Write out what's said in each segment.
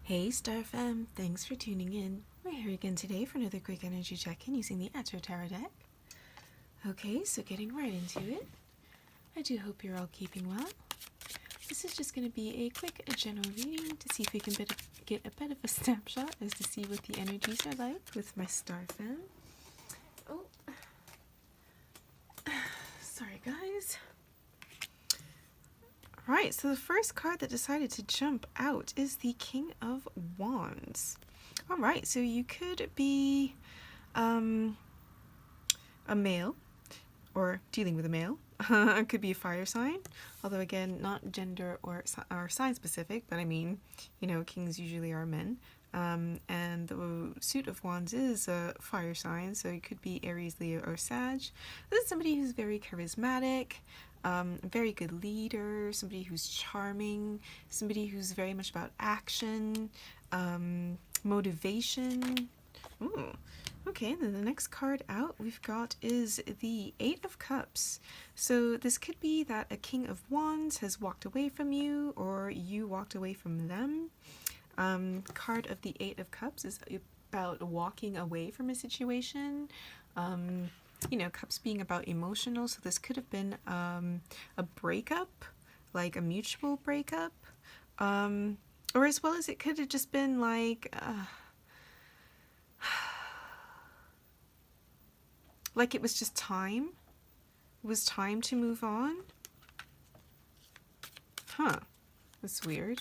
Hey Star Fam, thanks for tuning in. We're here again today for another quick energy check-in using the Astro Tarot deck. Okay, so getting right into it. I do hope you're all keeping well. This is just going to be a quick general reading to see if we can get a bit of a snapshot as to see what the energies are like with my Star Fam. Oh, sorry guys. Right, so the first card that decided to jump out is the King of Wands. Alright, so you could be a male, or dealing with a male. It could be a fire sign, although again, not gender or sign specific, but I mean, you know, kings usually are men. And the suit of wands is a fire sign, so it could be Aries, Leo, or Sag. This is somebody who's very charismatic, a very good leader, somebody who's charming, somebody who's very much about action, motivation. Ooh. Okay, then the next card out we've got is the Eight of Cups. So this could be that a King of Wands has walked away from you, or you walked away from them. Card of the Eight of Cups is about walking away from a situation. You know, cups being about emotional, so this could have been a breakup, like a mutual breakup, or as well as it could have just been like like it was just time. It was time to move on. Huh, that's weird.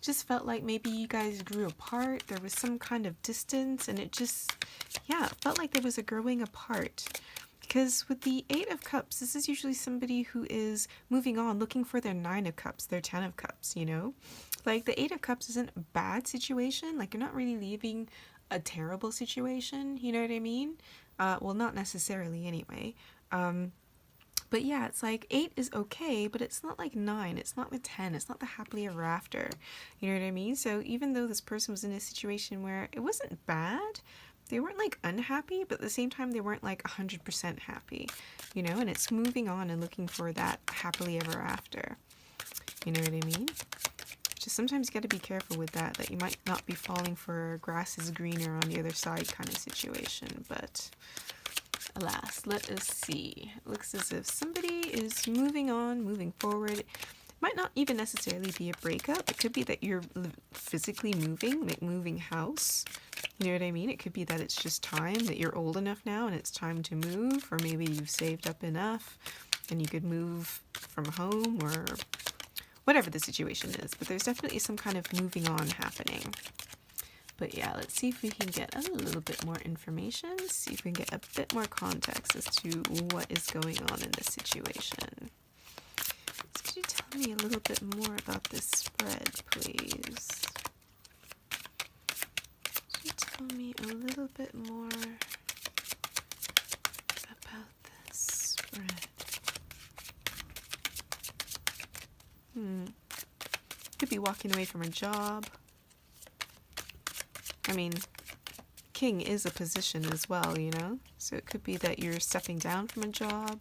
Just felt like maybe you guys grew apart, there was some kind of distance, and it just, yeah, it felt like there was a growing apart. Because with the Eight of Cups, this is usually somebody who is moving on, looking for their Nine of Cups, their 10 of Cups, you know? Like, the Eight of Cups isn't a bad situation, like, you're not really leaving a terrible situation, you know what I mean? Well, not necessarily anyway. But yeah, it's like 8 is okay, but it's not like 9, it's not the 10, it's not the happily ever after. You know what I mean? So even though this person was in a situation where it wasn't bad, they weren't like unhappy, but at the same time they weren't like 100% happy, you know? And it's moving on and looking for that happily ever after. You know what I mean? Just sometimes you got to be careful with that you might not be falling for grass is greener on the other side kind of situation, but alas, let us see. It looks as if somebody is moving on, moving forward. It might not even necessarily be a breakup. It could be that you're physically moving, like moving house. You know what I mean? It could be that it's just time, that you're old enough now and it's time to move, or maybe you've saved up enough and you could move from home, or whatever the situation is. But there's definitely some kind of moving on happening. But yeah, let's see if we can get a little bit more information, see if we can get a bit more context as to what is going on in this situation. So could you tell me a little bit more about this spread, please? Could you tell me a little bit more about this spread? Could be walking away from a job. I mean, king is a position as well, you know? So it could be that you're stepping down from a job,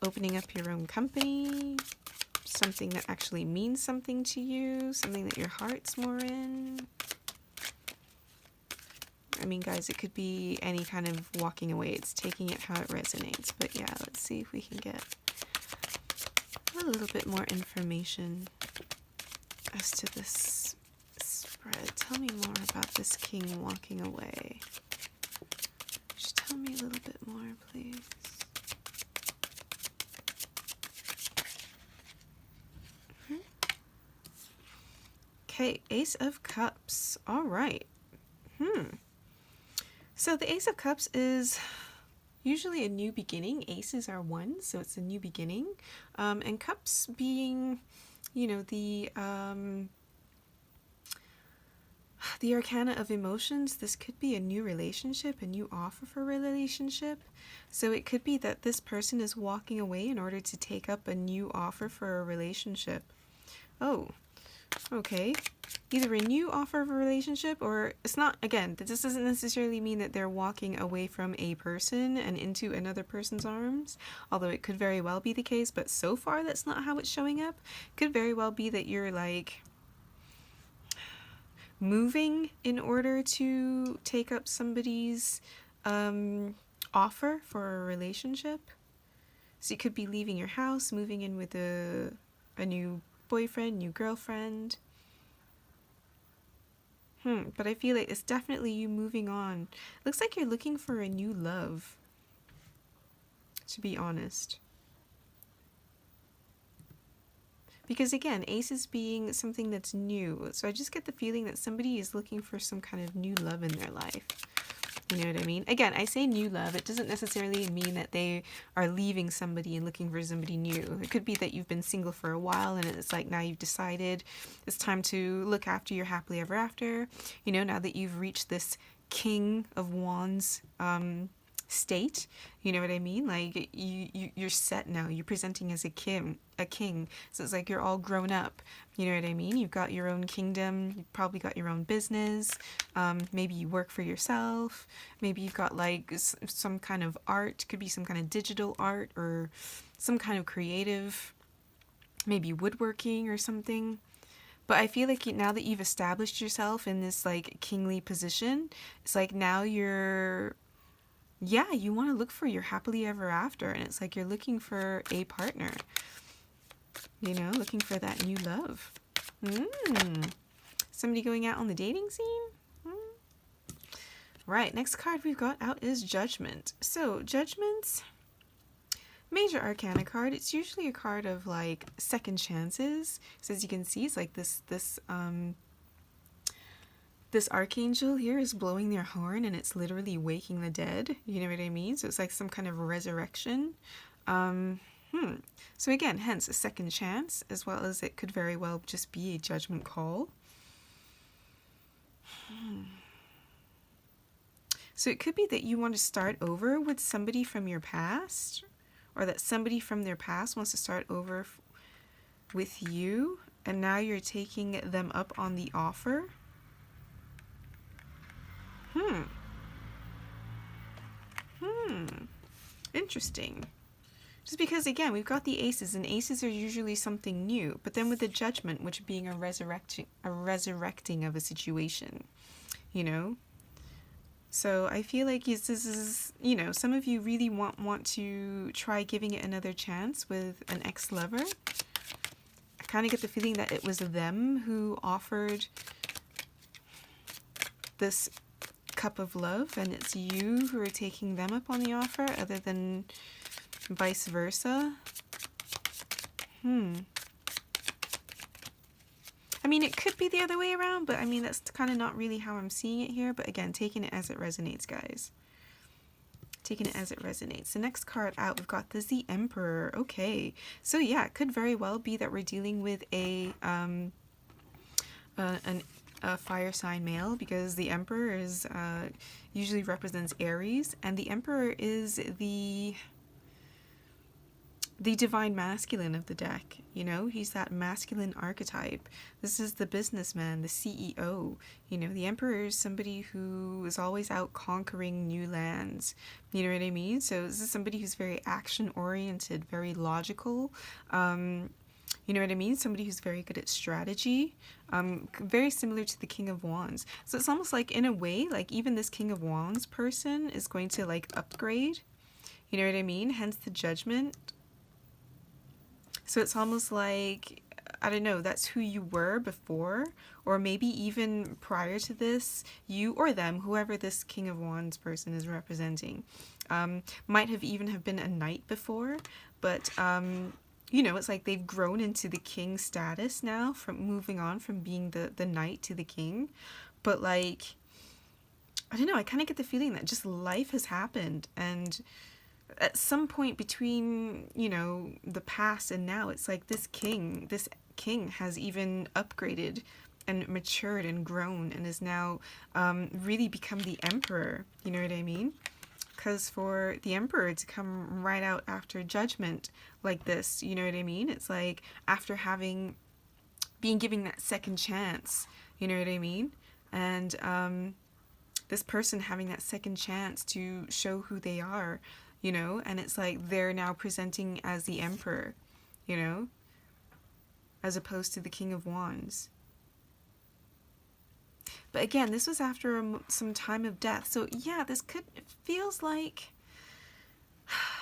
opening up your own company, something that actually means something to you, something that your heart's more in. I mean, guys, it could be any kind of walking away. It's taking it how it resonates. But yeah, let's see if we can get a little bit more information as to this spread. Tell me more about this king walking away. Just tell me a little bit more, please. Okay, Ace of Cups. All right. So the Ace of Cups is usually a new beginning. Aces are ones, so it's a new beginning. And cups being, you know, the arcana of emotions. This could be a new relationship, a new offer for a relationship. So it could be that this person is walking away in order to take up a new offer for a relationship. Oh, okay. either a new offer of a relationship, or it's not, again, this doesn't necessarily mean that they're walking away from a person and into another person's arms, although it could very well be the case, but so far that's not how it's showing up. Could very well be that you're like moving in order to take up somebody's offer for a relationship. So you could be leaving your house, moving in with a new boyfriend, new girlfriend. But I feel like it's definitely you moving on. Looks like you're looking for a new love, to be honest. Because again, aces being something that's new. So I just get the feeling that somebody is looking for some kind of new love in their life. You know what I mean? Again, I say new love. It doesn't necessarily mean that they are leaving somebody and looking for somebody new. It could be that you've been single for a while and it's like now you've decided it's time to look after your happily ever after. You know, now that you've reached this King of Wands state, you know what I mean? Like you're set now. You're presenting as a king. So it's like you're all grown up. You know what I mean? You've got your own kingdom. You've probably got your own business. Maybe you work for yourself. Maybe you've got like some kind of art. Could be some kind of digital art or some kind of creative, maybe woodworking or something. But I feel like now that you've established yourself in this like kingly position, it's like now you want to look for your happily ever after. And it's like you're looking for a partner. You know, looking for that new love. Somebody going out on the dating scene? Right, next card we've got out is Judgment. So, Judgment's major arcana card. It's usually a card of like second chances. So as you can see, it's like this archangel here is blowing their horn and it's literally waking the dead. You know what I mean? So it's like some kind of resurrection. So again, hence a second chance, as well as it could very well just be a judgment call. So it could be that you want to start over with somebody from your past, or that somebody from their past wants to start over with you, and now you're taking them up on the offer. Interesting. Just because, again, we've got the aces, and aces are usually something new, but then with the Judgment, which being a resurrecting of a situation, you know? So I feel like this is, you know, some of you really want to try giving it another chance with an ex-lover. I kind of get the feeling that it was them who offered this cup of love, and it's you who are taking them up on the offer, other than vice versa. I mean, it could be the other way around, but I mean, that's kind of not really how I'm seeing it here. But again, taking it as it resonates, guys. Taking it as it resonates. The next card out, we've got the Emperor. Okay. So yeah, it could very well be that we're dealing with a fire sign male, because the Emperor is usually represents Aries, and the Emperor is the divine masculine of the deck. You know, he's that masculine archetype. This is the businessman, the CEO. You know, the Emperor is somebody who is always out conquering new lands. You know what I mean? So this is somebody who's very action oriented, very logical. You know what I mean? Somebody who's very good at strategy. Very similar to the King of Wands. So it's almost like, in a way, like even this King of Wands person is going to like upgrade. You know what I mean? Hence the Judgment. So it's almost like, I don't know, that's who you were before, or maybe even prior to this, you or them, whoever this King of Wands person is representing, might have even have been a knight before, but you know, it's like they've grown into the king status now, from moving on from being the knight to the king. But like, I don't know, I kind of get the feeling that just life has happened, and at some point between, you know, the past and now, it's like this king has even upgraded and matured and grown, and is now really become the Emperor. You know what I mean? Because for the Emperor to come right out after Judgment like this, you know what I mean? It's like after having being given that second chance, you know what I mean? And this person having that second chance to show who they are, you know, and it's like they're now presenting as the Emperor, you know, as opposed to the King of Wands. But again, this was after some time of death. So yeah, this feels like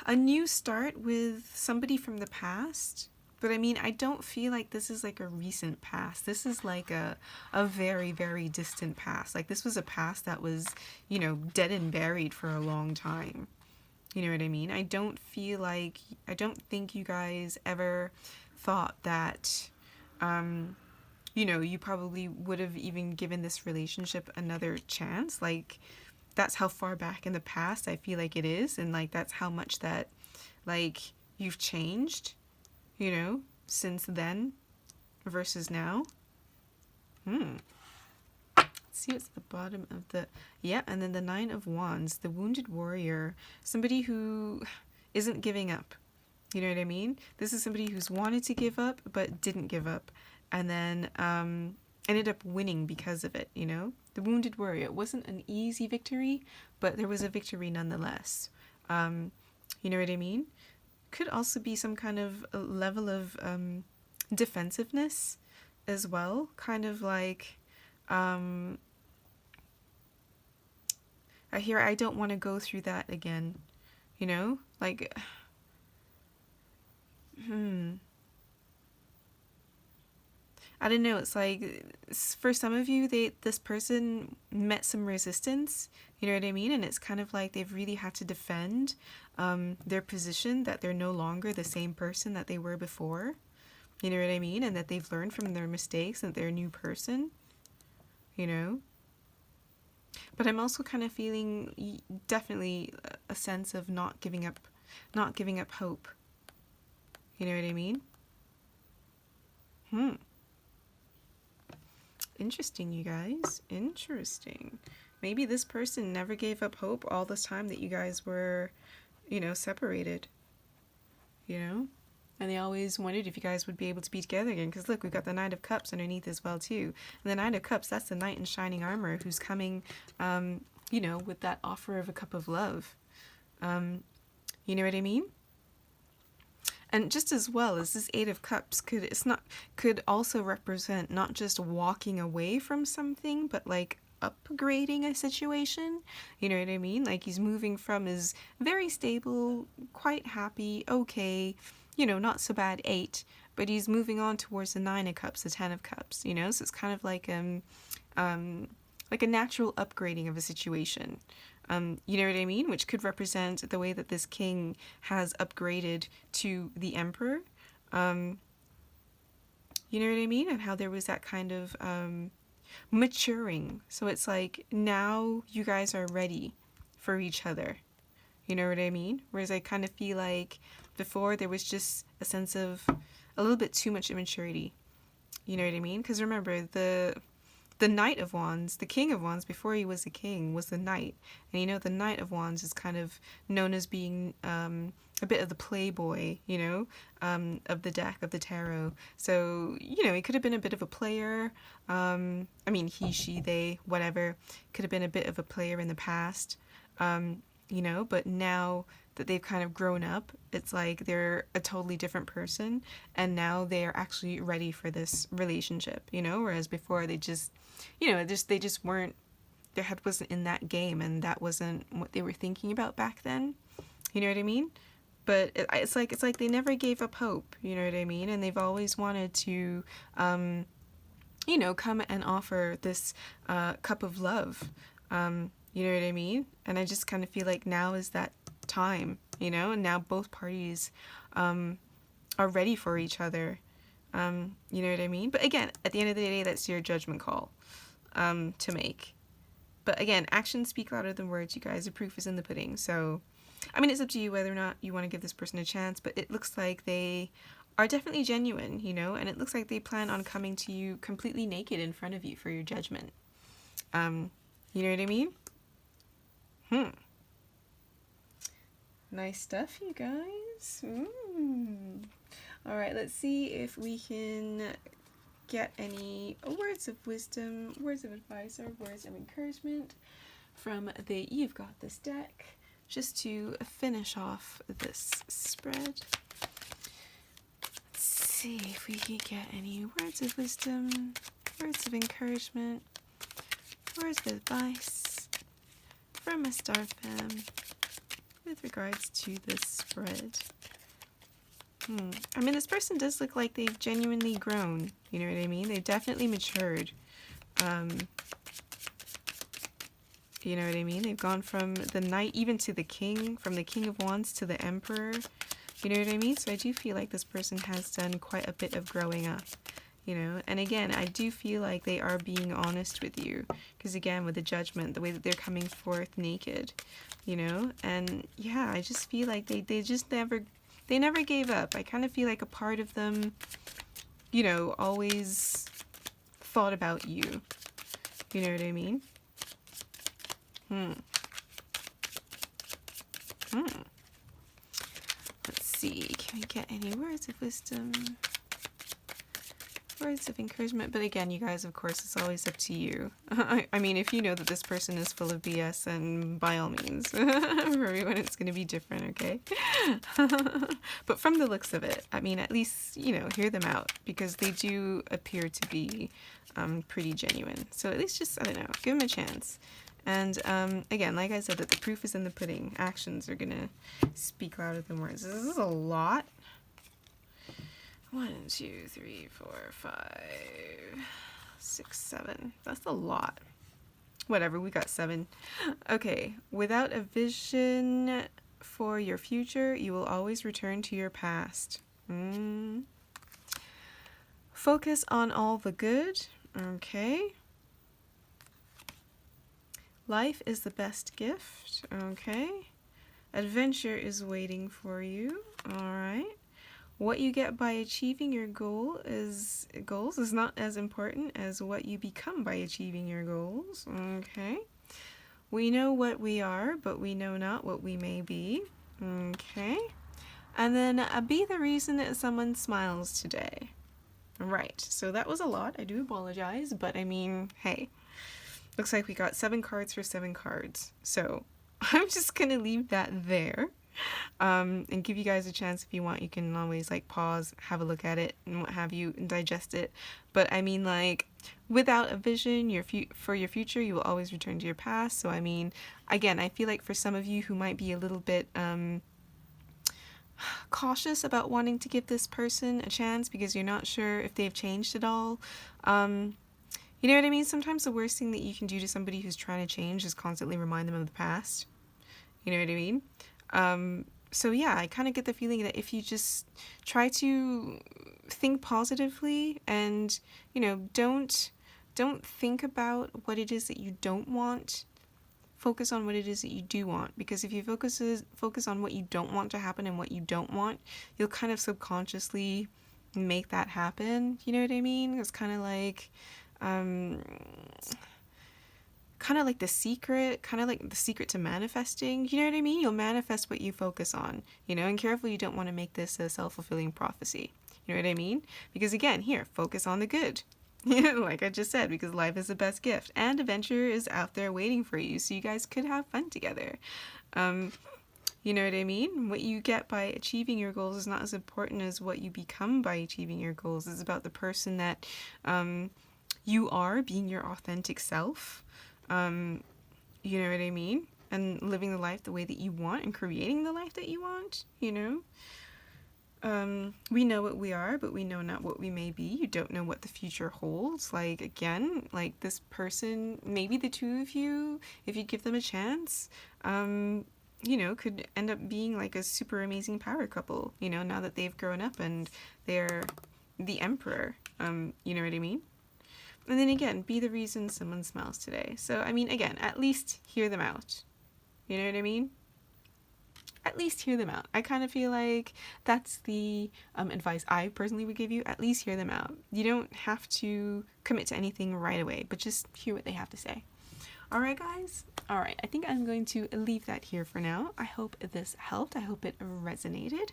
a new start with somebody from the past. But I mean, I don't feel like this is like a recent past. This is like a very, very distant past. Like this was a past that was, you know, dead and buried for a long time. You know what I mean? I don't think you guys ever thought that, you know, you probably would have even given this relationship another chance. Like, that's how far back in the past I feel like it is. And, like, that's how much that, like, you've changed, you know, since then versus now. Let's see what's at the bottom of the... Yeah, and then the Nine of Wands, the wounded warrior. Somebody who isn't giving up. You know what I mean? This is somebody who's wanted to give up, but didn't give up. And then ended up winning because of it, you know? The wounded warrior. It wasn't an easy victory, but there was a victory nonetheless. You know what I mean? Could also be some kind of level of defensiveness as well. Kind of like, I don't want to go through that again, you know? Like, I don't know, it's like, for some of you, this person met some resistance, you know what I mean? And it's kind of like they've really had to defend their position, that they're no longer the same person that they were before, you know what I mean? And that they've learned from their mistakes, and they're a new person, you know? But I'm also kind of feeling definitely a sense of not giving up hope, you know what I mean? Interesting, you guys. Interesting. Maybe this person never gave up hope all this time that you guys were, you know, separated. You know? And they always wondered if you guys would be able to be together again. Because look, we've got the Knight of Cups underneath as well, too. And the Knight of Cups, that's the knight in shining armor who's coming, you know, with that offer of a cup of love. You know what I mean? And just as well as this Eight of Cups could also represent not just walking away from something, but like upgrading a situation. You know what I mean? Like he's moving from his very stable, quite happy, okay, you know, not so bad 8, but he's moving on towards the 9 of Cups, the 10 of Cups, you know? So it's kind of like a natural upgrading of a situation. You know what I mean? Which could represent the way that this king has upgraded to the emperor. You know what I mean? And how there was that kind of maturing. So it's like now you guys are ready for each other. You know what I mean? Whereas I kind of feel like before there was just a sense of a little bit too much immaturity. You know what I mean? Because remember, the Knight of Wands, the King of Wands, before he was a king, was the Knight. And you know, the Knight of Wands is kind of known as being a bit of the playboy, you know, of the deck, of the tarot. So, you know, he could have been a bit of a player. I mean, he, she, they, whatever. Could have been a bit of a player in the past, you know, but now that they've kind of grown up, it's like they're a totally different person, and now they're actually ready for this relationship, you know, whereas before they just, you know, they just weren't, their head wasn't in that game, and that wasn't what they were thinking about back then, you know what I mean? But it's like they never gave up hope, you know what I mean? And they've always wanted to, you know, come and offer this cup of love, you know what I mean? And I just kind of feel like now is that time, you know, and now both parties are ready for each other, you know what I mean? But again, at the end of the day, that's your judgment call to make. But again, actions speak louder than words, you guys. The proof is in the pudding. So, I mean, it's up to you whether or not you want to give this person a chance, but it looks like they are definitely genuine, you know, and it looks like they plan on coming to you completely naked in front of you for your judgment. You know what I mean? Nice stuff, you guys. All right, let's see if we can get any words of wisdom, words of advice, or words of encouragement from the You've Got This deck, just to finish off this spread. Let's see if we can get any words of wisdom, words of encouragement, words of advice from a star fam with regards to this spread. I mean, this person does look like they've genuinely grown, you know what I mean? They've definitely matured. You know what I mean? They've gone from the knight even to the king, from the king of wands to the emperor. You know what I mean? So I do feel like this person has done quite a bit of growing up, you know? And again, I do feel like they are being honest with you. Because again, with the judgment, the way that they're coming forth naked, you know? And yeah, I just feel like they just never gave up. I kind of feel like a part of them, you know, always thought about you. You know what I mean? Let's see. Can we get any words of wisdom? Words of encouragement. But again, you guys, of course, it's always up to you. I mean, if you know that this person is full of BS, then by all means, for everyone, it's going to be different, okay? But from the looks of it, I mean, at least, you know, hear them out, because they do appear to be pretty genuine. So at least just, I don't know, give them a chance. And again, like I said, that the proof is in the pudding. Actions are going to speak louder than words. This is a lot. 1, 2, 3, 4, 5, 6, 7. That's a lot. Whatever, we got 7. Okay, without a vision for your future, you will always return to your past. Focus on all the good. Okay. Life is the best gift. Okay. Adventure is waiting for you. All right. What you get by achieving your goals is not as important as what you become by achieving your goals. Okay. We know what we are, but we know not what we may be. Okay. And then be the reason that someone smiles today. Right. So that was a lot. I do apologize, but I mean, hey. Looks like we got 7 cards for 7 cards. So I'm just going to leave that there. And give you guys a chance if you want. You can always like pause, have a look at it, and what have you, and digest it. But I mean, like, without a vision for your future, you will always return to your past. So I mean, again, I feel like for some of you who might be a little bit cautious about wanting to give this person a chance because you're not sure if they've changed at all, you know what I mean? Sometimes the worst thing that you can do to somebody who's trying to change is constantly remind them of the past. You know what I mean? So yeah, I kind of get the feeling that if you just try to think positively and, you know, don't think about what it is that you don't want. Focus on what it is that you do want, because if you focus on what you don't want to happen and what you don't want, you'll kind of subconsciously make that happen. You know what I mean? It's kind of like the secret to manifesting. You know what I mean? You'll manifest what you focus on, you know, and careful you don't want to make this a self-fulfilling prophecy. You know what I mean? Because again, here, focus on the good. Like I just said, because life is the best gift and adventure is out there waiting for you, so you guys could have fun together. You know what I mean? What you get by achieving your goals is not as important as what you become by achieving your goals. It's about the person that you are, being your authentic self. You know what I mean? And living the life the way that you want and creating the life that you want, you know? We know what we are, but we know not what we may be. You don't know what the future holds. Like, again, like this person, maybe the two of you, if you give them a chance, you know, could end up being like a super amazing power couple, you know, now that they've grown up and they're the emperor. You know what I mean? And then again, be the reason someone smiles today. So, I mean, again, at least hear them out. You know what I mean? At least hear them out. I kind of feel like that's the advice I personally would give you. At least hear them out. You don't have to commit to anything right away, but just hear what they have to say. All right, guys. All right, I think I'm going to leave that here for now. I hope this helped. I hope it resonated.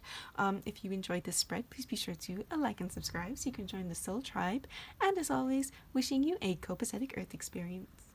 If you enjoyed this spread, please be sure to like and subscribe so you can join the Soul Tribe. And as always, wishing you a copacetic Earth experience.